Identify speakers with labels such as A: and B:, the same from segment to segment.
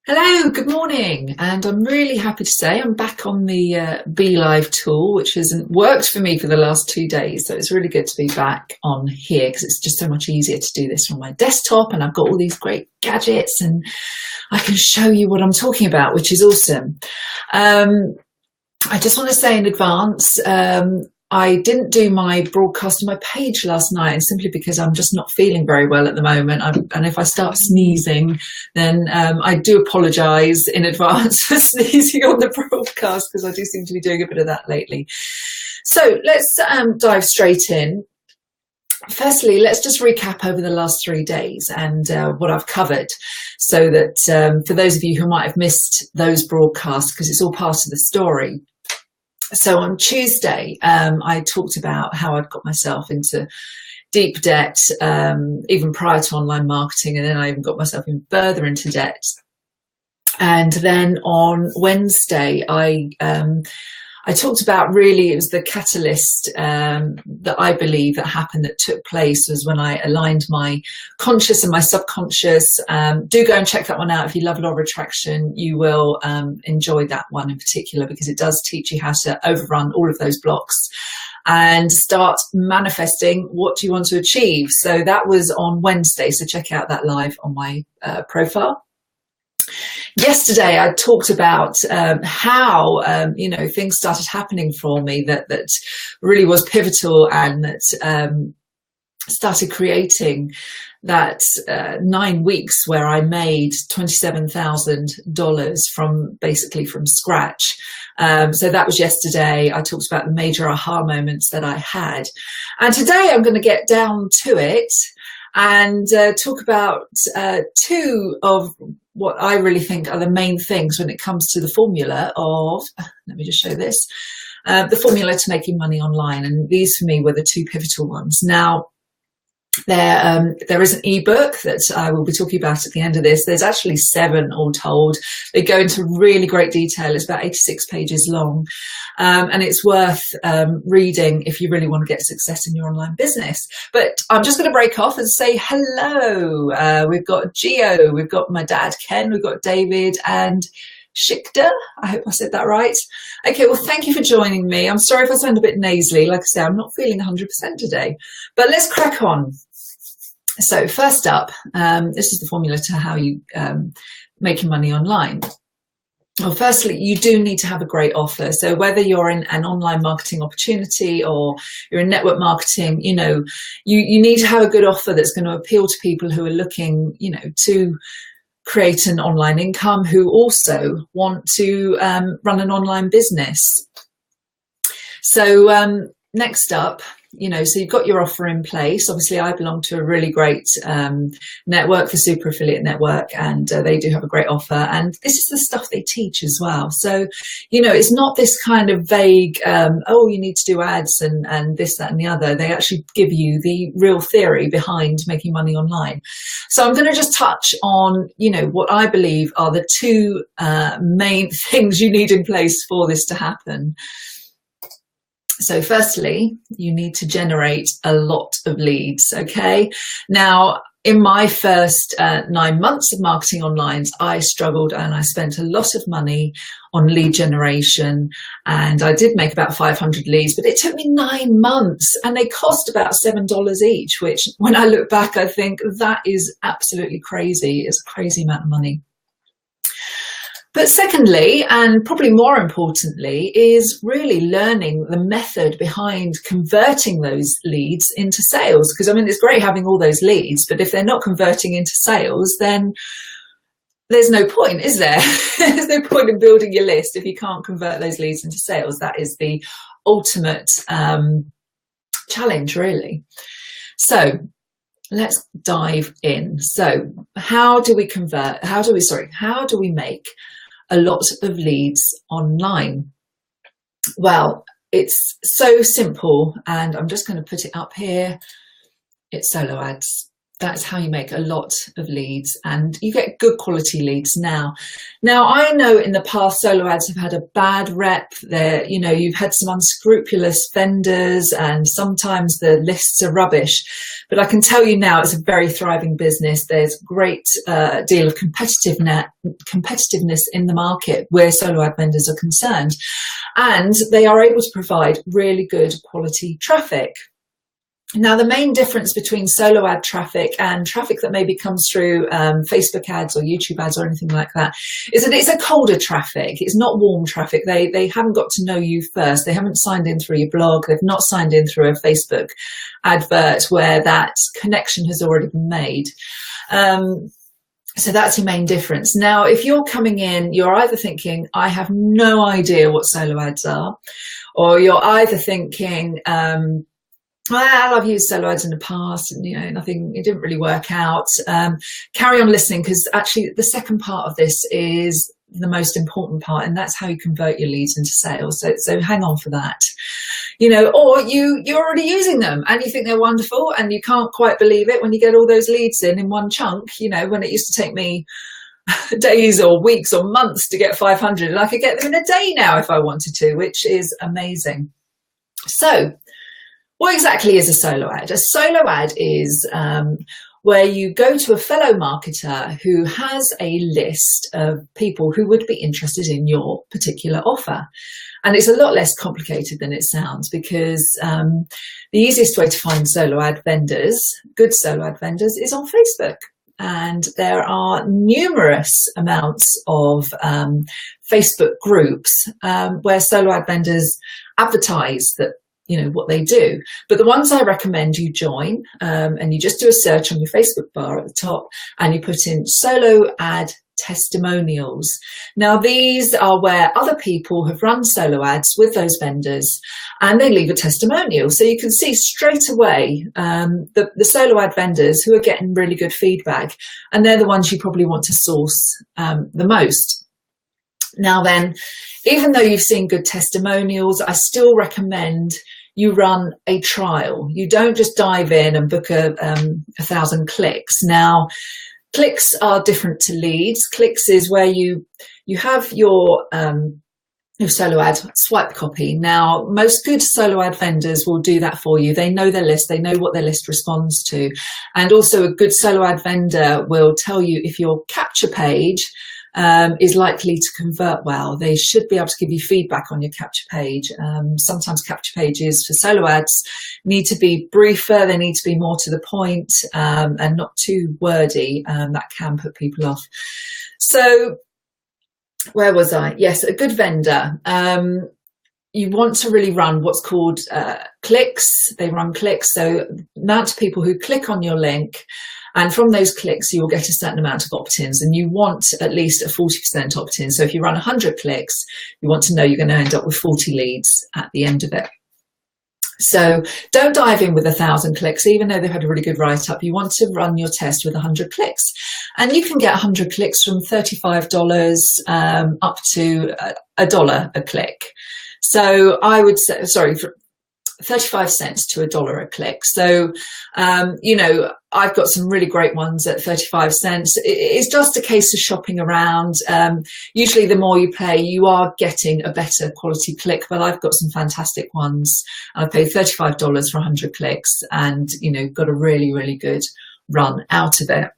A: Hello, good morning, and I'm really happy to say I'm back on the Be Live tool, which hasn't worked for me for the last 2 days. So it's really good to be back on here because it's just so much easier to do this from my desktop, and I've got all these great gadgets and I can show you what I'm talking about, which is awesome. I just want to say in advance, I didn't do my broadcast on my page last night, and simply because I'm just not feeling very well at the moment. And if I start sneezing, then I do apologise in advance for sneezing on the broadcast, because I do seem to be doing a bit of that lately. So let's dive straight in. Firstly, let's just recap over the last 3 days and what I've covered, so that for those of you who might have missed those broadcasts, because it's all part of the story. So on Tuesday, I talked about how I'd got myself into deep debt, even prior to online marketing, and then I even got myself even further into debt. And then on Wednesday, I talked about, really, it was the catalyst that I believe that happened, that took place, was when I aligned my conscious and my subconscious. Do go and check that one out. If you love law of attraction, you will enjoy that one in particular, because it does teach you how to overrun all of those blocks and start manifesting what you want to achieve. So that was on Wednesday. So check out that live on my profile. Yesterday, I talked about how things started happening for me that really was pivotal, and that started creating that 9 weeks where I made $27,000 from scratch. So that was yesterday. I talked about the major aha moments that I had, and today I'm going to get down to it and talk about two of what I really think are the main things when it comes to the formula of, let me just show this, the formula to making money online. And these for me were the two pivotal ones. Now, there is an ebook that I will be talking about at the end of this. There's actually 7 all told. They go into really great detail. It's about 86 pages long, and it's worth reading if you really want to get success in your online business. But I'm just going to break off and say hello. We've got Gio, we've got my dad Ken, we've got David and Shikda. I hope I said that right. Okay, well, thank you for joining me. I'm sorry if I sound a bit nasally. Like I say, I'm not feeling 100% today, but let's crack on. So first up, this is the formula to how you making money online. Well, firstly, you do need to have a great offer. So whether you're in an online marketing opportunity or you're in network marketing, you need to have a good offer that's going to appeal to people who are looking, to create an online income, who also want to run an online business. So next up, so you've got your offer in place. Obviously, I belong to a really great network, for Super Affiliate Network, and they do have a great offer. And this is the stuff they teach as well. So, it's not this kind of vague, you need to do ads and this, that, and the other. They actually give you the real theory behind making money online. So I'm going to just touch on, what I believe are the two main things you need in place for this to happen. So firstly, you need to generate a lot of leads, okay? Now, in my first 9 months of marketing online, I struggled and I spent a lot of money on lead generation, and I did make about 500 leads, but it took me 9 months and they cost about $7 each, which when I look back, I think that is absolutely crazy. It's a crazy amount of money. But secondly, and probably more importantly, is really learning the method behind converting those leads into sales. Because, it's great having all those leads, but if they're not converting into sales, then there's no point, is there? There's no point in building your list if you can't convert those leads into sales. That is the ultimate challenge, really. So let's dive in. So how do we convert? How do we make a lot of leads online? Well, it's so simple, and I'm just going to put it up here. It's solo ads. That's how you make a lot of leads, and you get good quality leads now. Now, I know in the past solo ads have had a bad rep. You've had some unscrupulous vendors, and sometimes the lists are rubbish. But I can tell you now, it's a very thriving business. There's great deal of competitiveness in the market where solo ad vendors are concerned, and they are able to provide really good quality traffic. Now, the main difference between solo ad traffic and traffic that maybe comes through Facebook ads or YouTube ads or anything like that is that it's a colder traffic. It's not warm traffic. They haven't got to know you first. They haven't signed in through your blog. They've not signed in through a Facebook advert where that connection has already been made. So that's your main difference. Now, if you're coming in, you're either thinking, I have no idea what solo ads are, or you're either thinking, well, I've used solo ads in the past and, it didn't really work out. Carry on listening, because actually the second part of this is the most important part, and that's how you convert your leads into sales. So hang on for that. Or you're already using them and you think they're wonderful and you can't quite believe it when you get all those leads in one chunk, when it used to take me days or weeks or months to get 500, and I could get them in a day now if I wanted to, which is amazing. So what exactly is a solo ad? A solo ad is where you go to a fellow marketer who has a list of people who would be interested in your particular offer. And it's a lot less complicated than it sounds, because the easiest way to find solo ad vendors, good solo ad vendors, is on Facebook. And there are numerous amounts of Facebook groups where solo ad vendors advertise that, what they do. But the ones I recommend you join, and you just do a search on your Facebook bar at the top and you put in solo ad testimonials. Now, these are where other people have run solo ads with those vendors and they leave a testimonial. So you can see straight away the solo ad vendors who are getting really good feedback, and they're the ones you probably want to source the most. Now then, even though you've seen good testimonials, I still recommend you run a trial. You don't just dive in and book a 1,000 clicks. Now, clicks are different to leads. Clicks is where you have your solo ad swipe copy. Now, most good solo ad vendors will do that for you. They know their list. They know what their list responds to. And also a good solo ad vendor will tell you if your capture page is likely to convert well. They should be able to give you feedback on your capture page. Sometimes capture pages for solo ads need to be briefer. They need to be more to the point and not too wordy. That can put people off. So where was I? Yes, a good vendor. You want to really run what's called clicks. They run clicks. So the amount of people who click on your link, and from those clicks, you will get a certain amount of opt-ins, and you want at least a 40% opt-in. So if you run 100 clicks, you want to know you're going to end up with 40 leads at the end of it. So don't dive in with 1,000 clicks, even though they've had a really good write-up. You want to run your test with 100 clicks. And you can get 100 clicks from $35 up to $1 a click. So I would say, 35 cents to $1 a click. So, I've got some really great ones at 35 cents. It's just a case of shopping around. Usually the more you pay, you are getting a better quality click, but I've got some fantastic ones. I paid $35 for 100 clicks and, got a really, really good run out of it.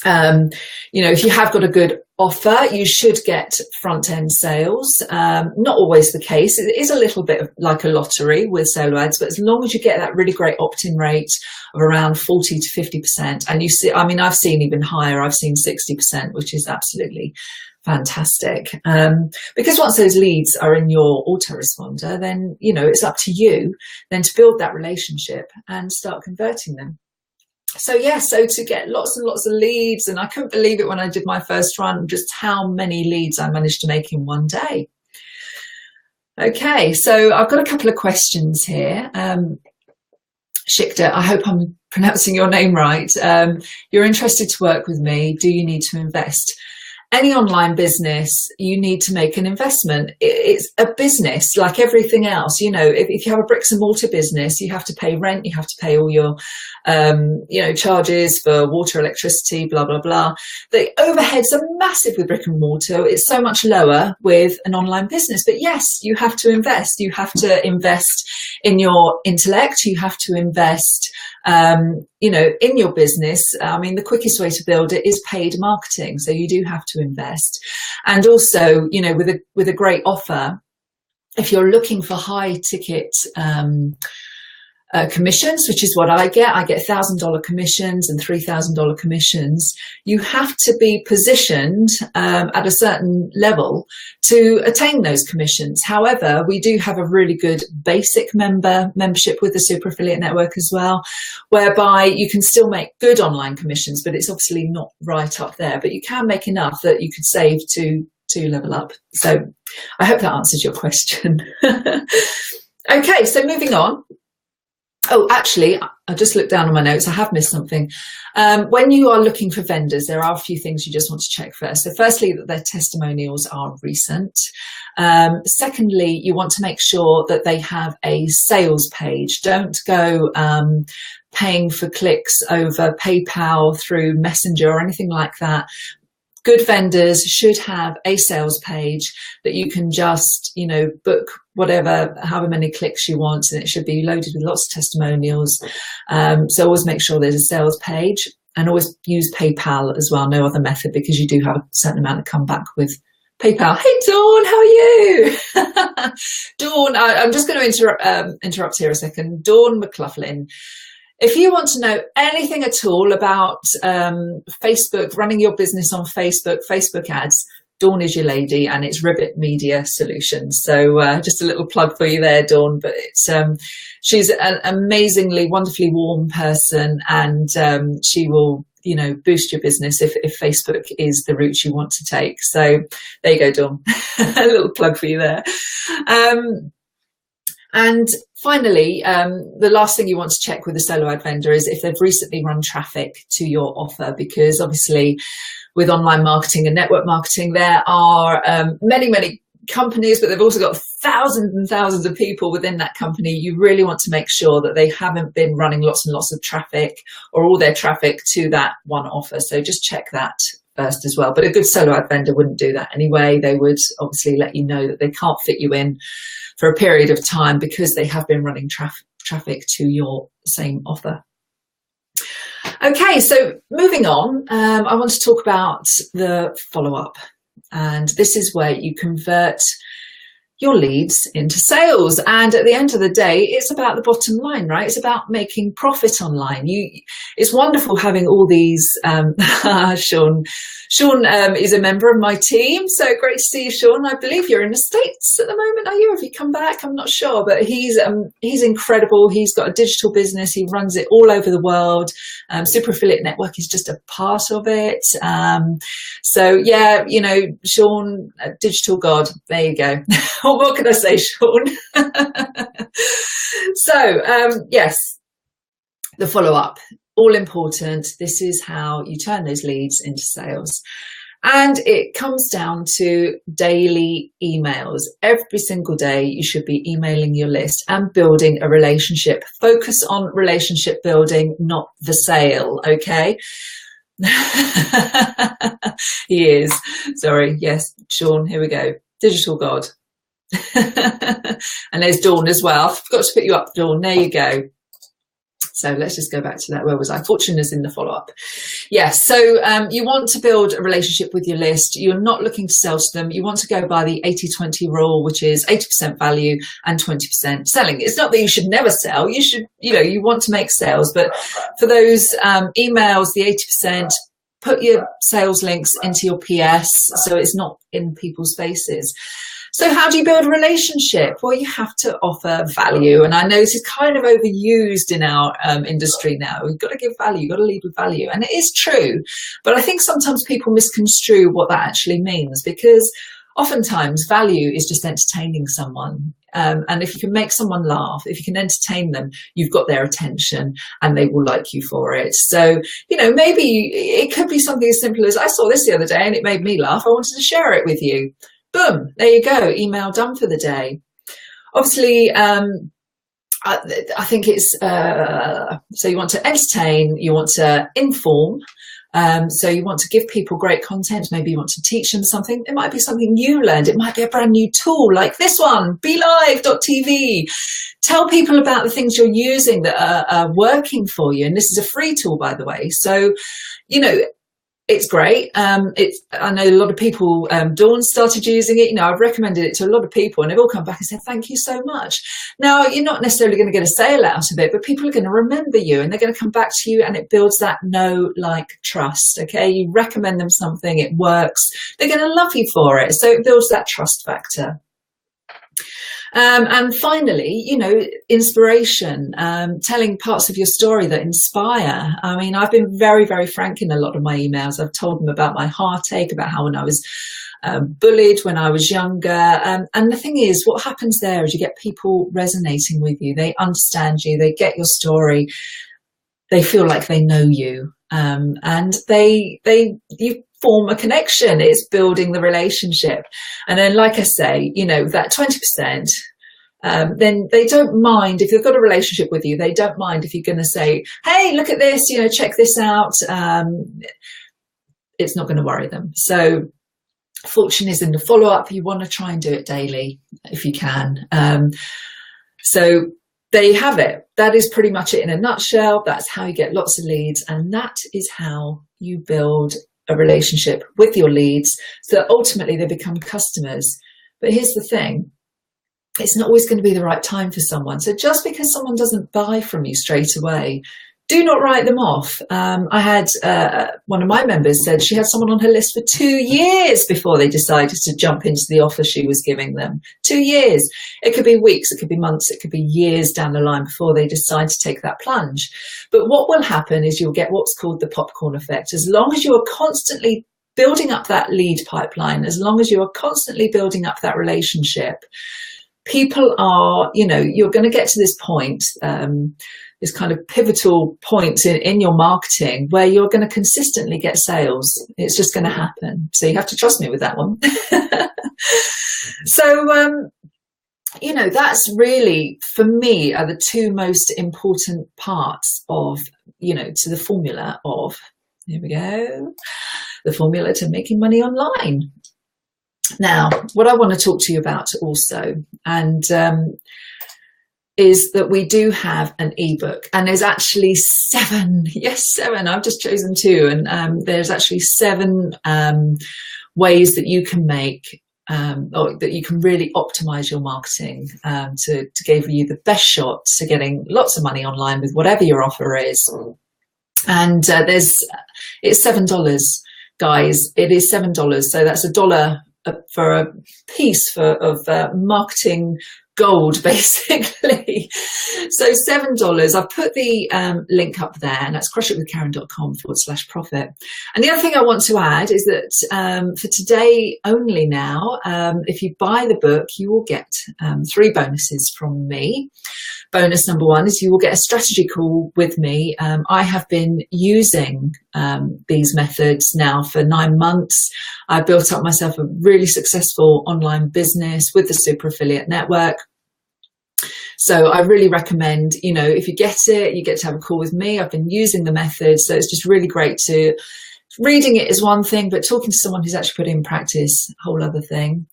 A: If you have got a good offer, you should get front-end sales. Not always the case. It is a little bit like a lottery with solo ads, but as long as you get that really great opt-in rate of around 40 to 50%, and you see, I've seen even higher, I've seen 60%, which is absolutely fantastic. Because once those leads are in your autoresponder, then, it's up to you then to build that relationship and start converting them. So to get lots and lots of leads, and I couldn't believe it when I did my first run, just how many leads I managed to make in one day. Okay, so I've got a couple of questions here. Shikta, I hope I'm pronouncing your name right. You're interested to work with me. Do you need to invest? Any online business, you need to make an investment. It's a business like everything else. If you have a bricks and mortar business, you have to pay rent, you have to pay all your charges for water, electricity, blah, blah, blah. The overheads are massive with brick and mortar. It's so much lower with an online business. But yes, you have to invest. You have to invest in your intellect. You have to invest, in your business. I mean, the quickest way to build it is paid marketing. So you do have to invest. And also, with a great offer, if you're looking for high ticket commissions, which is what I get $1,000 commissions and $3,000 commissions. You have to be positioned at a certain level to attain those commissions. However, we do have a really good basic membership with the Super Affiliate Network as well, whereby you can still make good online commissions, but it's obviously not right up there. But you can make enough that you could save to level up. So I hope that answers your question. Okay, so moving on. Oh, actually, I just looked down on my notes. I have missed something. When you are looking for vendors, there are a few things you just want to check first. So firstly, that their testimonials are recent. Secondly, you want to make sure that they have a sales page. Don't go paying for clicks over PayPal through Messenger or anything like that. Good vendors should have a sales page that you can just, book however many clicks you want, and it should be loaded with lots of testimonials. So always make sure there's a sales page, and always use PayPal as well, no other method, because you do have a certain amount of comeback with PayPal. Hey Dawn, how are you? Dawn, I'm just going to interrupt here a second. Dawn McLaughlin. If you want to know anything at all about Facebook, running your business on Facebook, Facebook ads, Dawn is your lady, and it's Ribbit Media Solutions. So just a little plug for you there, Dawn. But she's an amazingly, wonderfully warm person, and she will, boost your business if Facebook is the route you want to take. So there you go, Dawn. A little plug for you there. And finally, the last thing you want to check with a solo ad vendor is if they've recently run traffic to your offer, because obviously with online marketing and network marketing, there are many, many companies, but they've also got thousands and thousands of people within that company. You really want to make sure that they haven't been running lots and lots of traffic or all their traffic to that one offer. So just check that first as well. But a good solo ad vendor wouldn't do that anyway. They would obviously let you know that they can't fit you in for a period of time because they have been running traffic to your same offer. Okay, so moving on, I want to talk about the follow-up. And this is where you convert your leads into sales. And at the end of the day, it's about the bottom line, right? It's about making profit online. It's wonderful having all these, Sean is a member of my team. So great to see you, Sean. I believe you're in the States at the moment, are you? Have you come back? I'm not sure, but he's incredible. He's got a digital business. He runs it all over the world. Super Affiliate Network is just a part of it. So yeah, Sean, digital god, there you go. What can I say, Sean? So, yes, the follow-up, all important. This is how you turn those leads into sales. And it comes down to daily emails. Every single day, you should be emailing your list and building a relationship. Focus on relationship building, not the sale, okay? He is. Sorry. Yes, Sean, here we go. Digital god. And there's Dawn as well. I forgot to put you up, Dawn. There you go. So let's just go back to that. Where was I? Fortune is in the follow-up. Yes. So you want to build a relationship with your list. You're not looking to sell to them. You want to go by the 80-20 rule, which is 80% value and 20% selling. It's not that you should never sell. You should, you want to make sales. But for those emails, the 80%, put your sales links into your PS so it's not in people's faces. So how do you build a relationship? Well, you have to offer value. And I know this is kind of overused in our industry now. We've got to give value, you've got to lead with value. And it is true. But I think sometimes people misconstrue what that actually means, because oftentimes value is just entertaining someone. And if you can make someone laugh, if you can entertain them, you've got their attention and they will like you for it. So, maybe it could be something as simple as, I saw this the other day and it made me laugh. I wanted to share it with you. Boom, there you go, email done for the day. Obviously, I think it's, so you want to entertain, you want to inform. So you want to give people great content. Maybe you want to teach them something. It might be something you learned. It might be a brand new tool like this one, BeLive.tv. Tell people about the things you're using that are working for you. And this is a free tool, by the way. So, you know, it's great. I know a lot of people, Dawn started using it. You know, I've recommended it to a lot of people and they've all come back and said, thank you so much. Now, you're not necessarily going to get a sale out of it, but people are going to remember you and they're going to come back to you, and it builds that know, like, trust. Okay. You recommend them something, it works. They're going to love you for it. So it builds that trust factor. And finally, you know, inspiration, telling parts of your story that inspire. I mean, I've been very, very frank in a lot of my emails. I've told them about my heartache, about how when I was bullied when I was younger. And the thing is, what happens there is you get people resonating with you. They understand you. They get your story. They feel like they know you. And you form a connection. It's building the relationship. And then, like I say, you know, that 20%, then they don't mind if they've got a relationship with you. They don't mind if you're going to say, hey, look at this, you know, check this out. It's not going to worry them. So fortune is in the follow-up. You want to try and do it daily if you can. So there you have it. That is pretty much it in a nutshell. That's how you get lots of leads. And that is how you build a relationship with your leads so that ultimately they become customers. But here's the thing. It's not always going to be the right time for someone. So just because someone doesn't buy from you straight away, do not write them off. I had one of my members said she had someone on her list for 2 years before they decided to jump into the offer she was giving them. 2 years. It could be weeks, it could be months, it could be years down the line before they decide to take that plunge. But what will happen is you'll get what's called the popcorn effect. As long as you are constantly building up that lead pipeline, as long as you are constantly building up that relationship, people are, you know, you're going to get to this point, this kind of pivotal point in your marketing where you're going to consistently get sales. It's just going to happen. So you have to trust me with that one. So, you know, that's really, for me, are the two most important parts of, you know, to the formula of, here we go, the formula to making money online. Now, what I want to talk to you about also, and is that we do have an ebook, and there's actually 7. Yes, 7. I've just chosen 2, and there's actually 7 ways that you can make, or that you can really optimize your marketing to give you the best shot to getting lots of money online with whatever your offer is. And it's $7, guys. It is $7, so that's $1 for a piece of marketing gold, basically. So $7. I've put the link up there, and that's crushitwithkaren.com/profit. And the other thing I want to add is that for today only now, if you buy the book, you will get 3 bonuses from me. Bonus number 1 is you will get a strategy call with me. I have been using these methods now for 9 months. I built up myself a really successful online business with the Super Affiliate Network. So I really recommend, you know, if you get it, you get to have a call with me. I've been using the method, so it's just really great to, reading it is one thing, but talking to someone who's actually put it in practice, a whole other thing.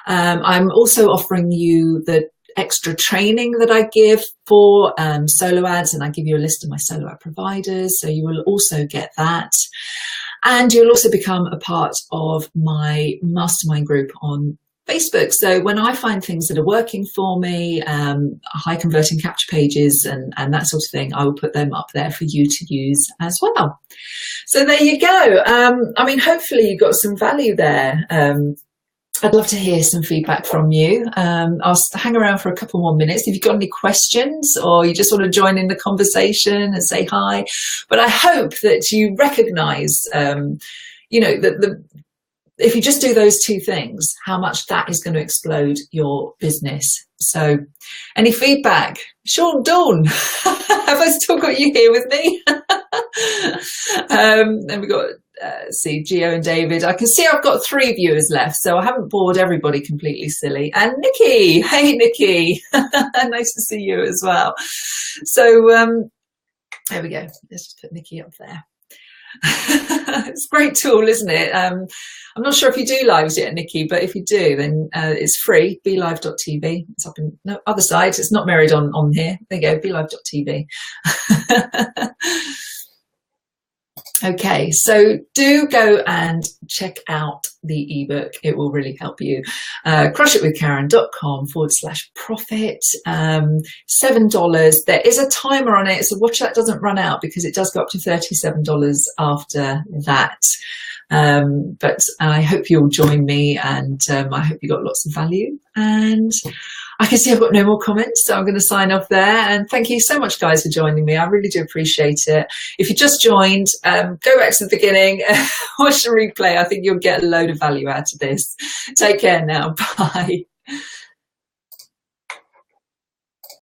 A: I'm also offering you the extra training that I give for solo ads, and I give you a list of my solo ad providers, so you will also get that. And you'll also become a part of my mastermind group on Facebook. So when I find things that are working for me, high converting capture pages and that sort of thing, I will put them up there for you to use as well. So there you go. I mean, hopefully you got some value there. I'd love to hear some feedback from you. I'll hang around for a couple more minutes if you've got any questions or you just want to join in the conversation and say hi. But I hope that you recognize, you know, that if you just do those 2 things, how much that is going to explode your business. So any feedback? Sean, Dawn, have I still got you here with me? And we've got see Gio and David. I can see I've got 3 viewers left, so I haven't bored everybody completely silly. And Nikki, hey Nikki, nice to see you as well. So there we go. Let's just put Nikki up there. It's a great tool, isn't it? I'm not sure if you do lives yet, Nikki, but if you do, then it's free. BeLive.tv. It's up in no other side. It's not mirrored on here. There you go. BeLive.tv. Okay, so do go and check out the ebook. It will really help you. crushitwithkaren.com/profit. $7. There is a timer on it, so watch that doesn't run out because it does go up to $37 after that. But I hope you'll join me, and I hope you got lots of value. And I can see I've got no more comments, so I'm going to sign off there. And thank you so much, guys, for joining me. I really do appreciate it. If you just joined, go back to the beginning, watch the replay. I think you'll get a load of value out of this. Take care now. Bye.